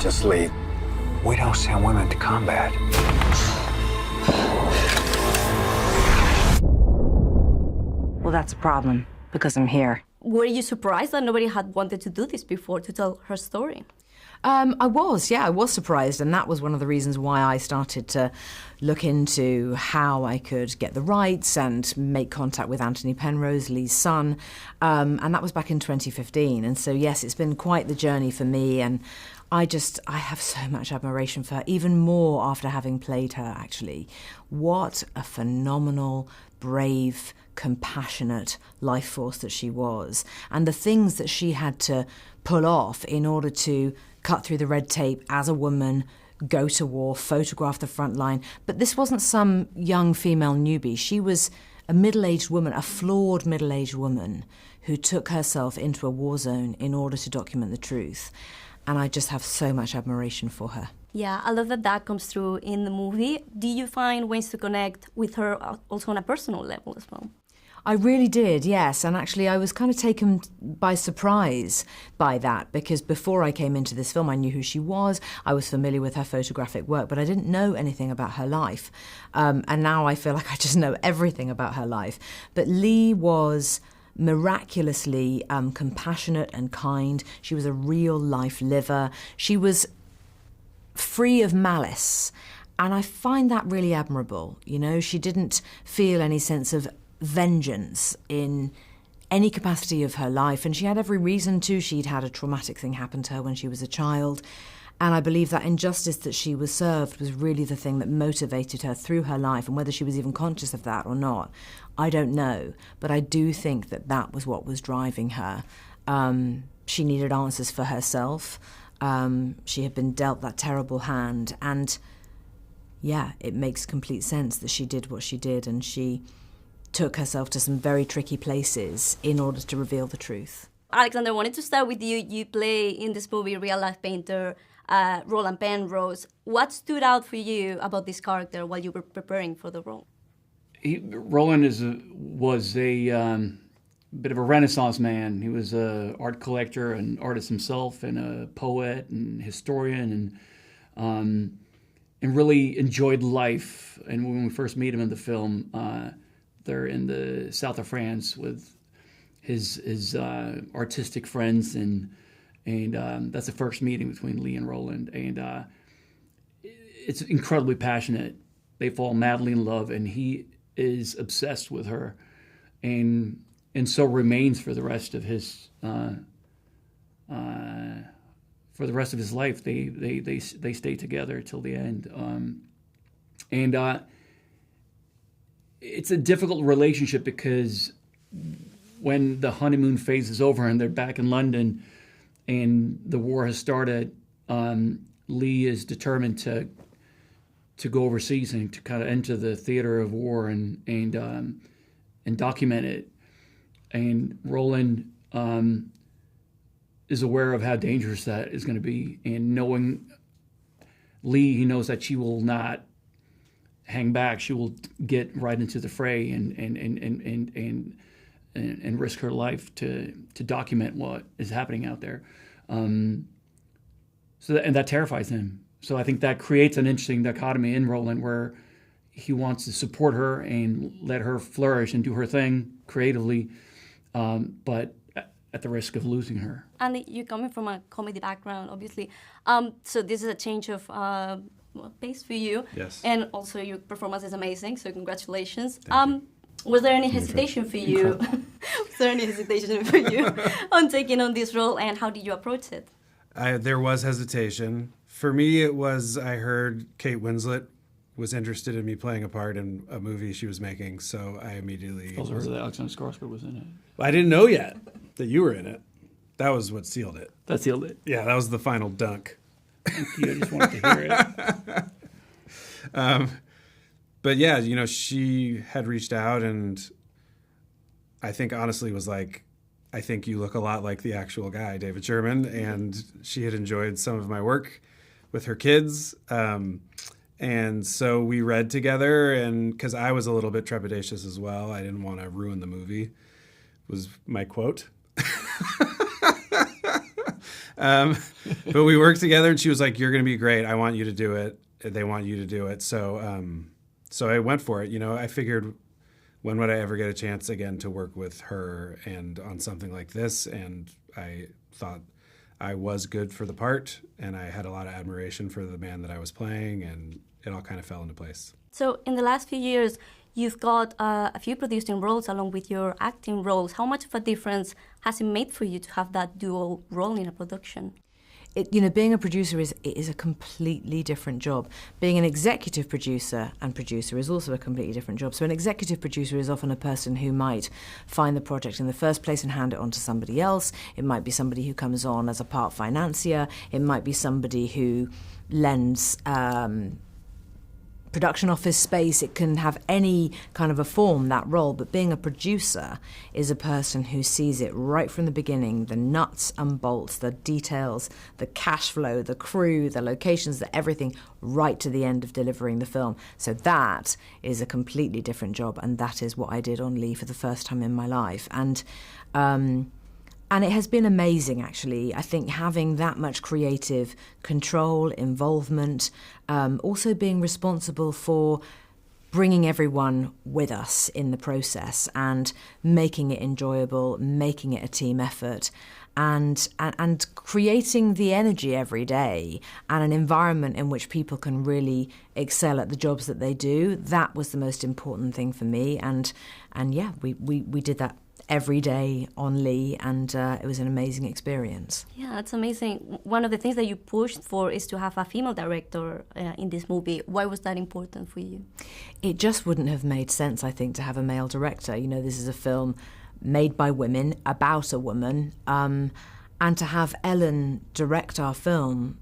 Just leave. We don't send women to combat. Well, that's a problem, because I'm here. Were you surprised that nobody had wanted to do this before, to tell her story? I was surprised, and that was one of the reasons why I started to look into how I could get the rights and make contact with Anthony Penrose, Lee's son, and that was back in 2015. And so, yes, it's been quite the journey for me, and I have so much admiration for her, even more after having played her, actually. What a phenomenal, brave, compassionate life force that she was, and the things that she had to pull off in order to cut through the red tape as a woman, go to war, photograph the front line. But this wasn't some young female newbie. She was a middle-aged woman, a flawed middle-aged woman who took herself into a war zone in order to document the truth. And I just have so much admiration for her. Yeah, I love that that comes through in the movie. Do you find ways to connect with her also on a personal level as well? I really did, yes. And actually, I was kind of taken by surprise by that, because before I came into this film, I knew who she was. I was familiar with her photographic work, but I didn't know anything about her life. And now I feel like I just know everything about her life. But Lee was miraculously compassionate and kind. She was a real-life liver. She was free of malice. And I find that really admirable. You know, she didn't feel any sense of vengeance in any capacity of her life, and she had every reason to. She'd had a traumatic thing happen to her when she was a child, and I believe that injustice that she was served was really the thing that motivated her through her life, and whether she was even conscious of that or not, I don't know, but I do think that that was what was driving her. She needed answers for herself. She had been dealt that terrible hand, and yeah, it makes complete sense that she did what she did, and she took herself to some very tricky places in order to reveal the truth. Alexander, I wanted to start with you. You play in this movie real-life painter Roland Penrose. What stood out for you about this character while you were preparing for the role? Roland was a bit of a Renaissance man. He was an art collector, an artist himself, and a poet and historian, and really enjoyed life. And when we first meet him in the film, they're in the south of France with his artistic friends, and that's the first meeting between Lee and Roland, and it's incredibly passionate. They fall madly in love, and he is obsessed with her, and so remains for the rest of his life. They stay together till the end, and it's a difficult relationship because when the honeymoon phase is over and they're back in London and the war has started, Lee is determined to go overseas and to kind of enter the theater of war and document it. And Roland is aware of how dangerous that is going to be. And knowing Lee, he knows that she will not hang back. She will get right into the fray and risk her life to document what is happening out there. And that terrifies him. So I think that creates an interesting dichotomy in Roland, where he wants to support her and let her flourish and do her thing creatively, but at the risk of losing her. And you're coming from a comedy background, obviously. So this is a change of pace for you. Yes. And also your performance is amazing, so congratulations. Was there any hesitation for you? Was there any hesitation for you on taking on this role, and how did you approach it? There was hesitation. For me, it was, I heard Kate Winslet was interested in me playing a part in a movie she was making, so I immediately... Also heard that Alexander Skarsgård was in it. I didn't know yet that you were in it. That was what sealed it. That sealed it. Yeah, that was the final dunk. Thank you. I just wanted to hear it. But yeah, you know, she had reached out, and I think honestly was like, I think you look a lot like the actual guy, David Sherman, and she had enjoyed some of my work with her kids. And so we read together, and because I was a little bit trepidatious as well. I didn't want to ruin the movie, was my quote. But we worked together, and she was like, "You're going to be great. I want you to do it. They want you to do it." So I went for it. You know, I figured, when would I ever get a chance again to work with her and on something like this? And I thought I was good for the part, and I had a lot of admiration for the man that I was playing, and it all kind of fell into place. So in the last few years, you've got a few producing roles along with your acting roles. How much of a difference has it made for you to have that dual role in a production? Being a producer is a completely different job. Being an executive producer and producer is also a completely different job. So an executive producer is often a person who might find the project in the first place and hand it on to somebody else. It might be somebody who comes on as a part financier. It might be somebody who lends production office space. It can have any kind of a form, that role, but being a producer is a person who sees it right from the beginning, the nuts and bolts, the details, the cash flow, the crew, the locations, everything, right to the end of delivering the film. So that is a completely different job, and that is what I did on Lee for the first time in my life. And it has been amazing, actually. I think having that much creative control, involvement, also being responsible for bringing everyone with us in the process and making it enjoyable, making it a team effort, and creating the energy every day and an environment in which people can really excel at the jobs that they do. That was the most important thing for me. And yeah, we did that every day on Lee, and it was an amazing experience. Yeah, that's amazing. One of the things that you pushed for is to have a female director in this movie. Why was that important for you? It just wouldn't have made sense, I think, to have a male director. You know, this is a film made by women, about a woman, and to have Ellen direct our film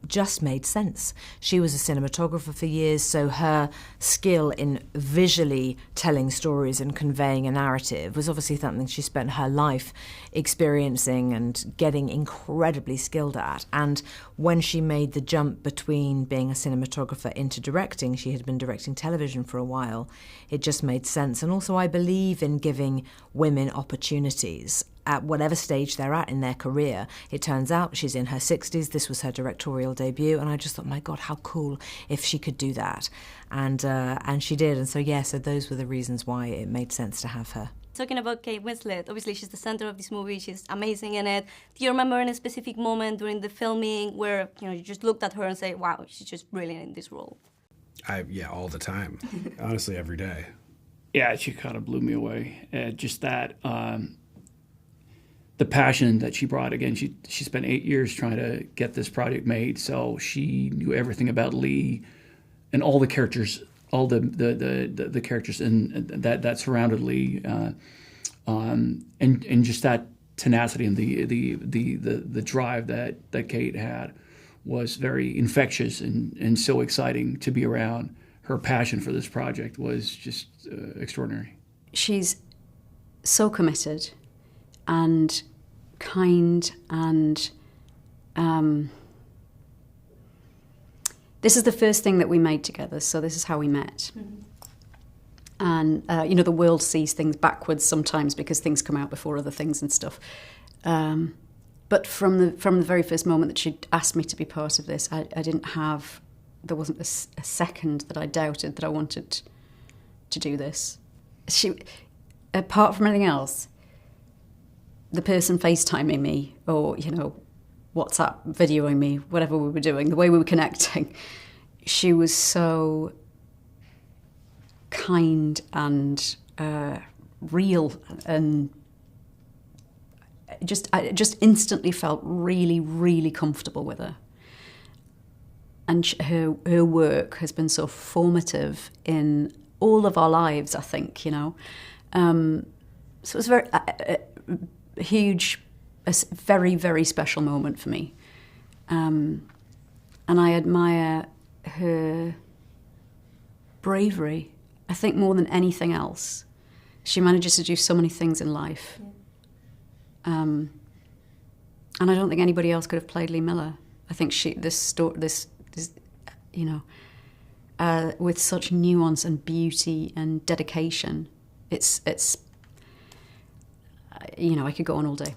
just made sense. She was a cinematographer for years, so her skill in visually telling stories and conveying a narrative was obviously something she spent her life experiencing and getting incredibly skilled at. And when she made the jump between being a cinematographer into directing, she had been directing television for a while, it just made sense. And also I believe in giving women opportunities at whatever stage they're at in their career. It turns out she's in her 60s. This was her directorial debut, and I just thought, my God, how cool if she could do that. And she did. And so those were the reasons why it made sense to have her. Talking about Kate Winslet, obviously she's the center of this movie. She's amazing in it. Do you remember any specific moment during the filming where you just looked at her and say, wow, she's just brilliant in this role? All the time. Honestly, every day. Yeah, she kind of blew me away. Just that... the passion that she brought. Again, she spent 8 years trying to get this project made, so she knew everything about Lee and all the characters, all the characters that surrounded Lee, and just that tenacity and the drive that Kate had was very infectious and so exciting to be around. Her passion for this project was just extraordinary. She's so committed and kind, and this is the first thing that we made together, so this is how we met. And the world sees things backwards sometimes because things come out before other things and stuff, but from the very first moment that she asked me to be part of this, there wasn't a second that I doubted that I wanted to do this. She, apart from anything else, the person FaceTiming me or, WhatsApp videoing me, whatever we were doing, the way we were connecting, she was so kind and real, and I just instantly felt really, really comfortable with her. And her work has been so formative in all of our lives, I think, So it was very... a very, very special moment for me. And I admire her bravery, I think, more than anything else. She manages to do so many things in life. Yeah. And I don't think anybody else could have played Lee Miller. I think with such nuance and beauty and dedication, it's I could go on all day.